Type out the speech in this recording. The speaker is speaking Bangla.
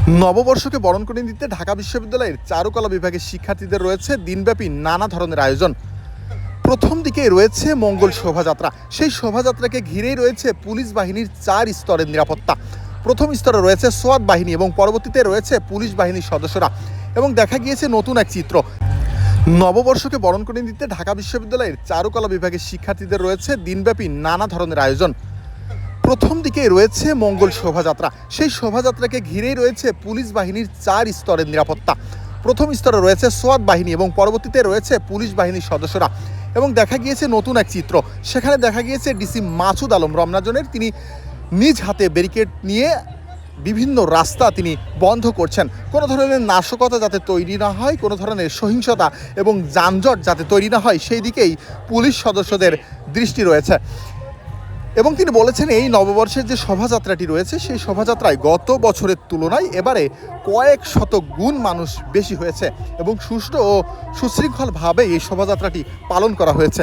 নববর্ষকে বরণ করে নিতে ঢাকা বিশ্ববিদ্যালয়ের চারুকলা বিভাগের শিক্ষার্থীদের রয়েছে দিনব্যাপী নানা ধরনের আয়োজন। প্রথম দিকে রয়েছে মঙ্গল শোভাযাত্রা। সেই শোভাযাত্রাকে ঘিরেই রয়েছে পুলিশ বাহিনীর 4 স্তরের নিরাপত্তা। প্রথম স্তরে রয়েছে সোয়াত বাহিনী এবং পরবর্তীতে রয়েছে পুলিশ বাহিনীর সদস্যরা। এবং দেখা গিয়েছে নতুন এক চিত্র। নববর্ষকে বরণ করে নিতে ঢাকা বিশ্ববিদ্যালয়ের চারুকলা বিভাগের শিক্ষার্থীদের রয়েছে দিনব্যাপী নানা ধরনের আয়োজন। প্রথম দিকে রয়েছে মঙ্গল শোভাযাত্রা। সেই শোভাযাত্রাকে ঘিরেই রয়েছে পুলিশ বাহিনীর 4 স্তরের নিরাপত্তা। প্রথম স্তরে রয়েছে সোয়াত বাহিনী এবং পরবর্তীতে রয়েছে পুলিশ বাহিনীর সদস্যরা। এবং দেখা গিয়েছে নতুন এক চিত্র। সেখানে দেখা গিয়েছে ডিসি মাসুদ আলম রমনাজনের তিনি নিজ হাতে ব্যারিকেড নিয়ে বিভিন্ন রাস্তা তিনি বন্ধ করছেন। কোনো ধরনের নাশকতা যাতে তৈরি না হয়, কোনো ধরনের সহিংসতা এবং যানজট যাতে তৈরি না হয়, সেই দিকেই পুলিশ সদস্যদের দৃষ্টি রয়েছে। এবং তিনি বলেছেন এই নববর্ষের যে শোভাযাত্রাটি রয়েছে সেই শোভাযাত্রায় গত বছরের তুলনায় এবারে কয়েক শত গুণ মানুষ বেশি হয়েছে এবং সুষ্ঠু ও সুশৃঙ্খলভাবে এই শোভাযাত্রাটি পালন করা হয়েছে।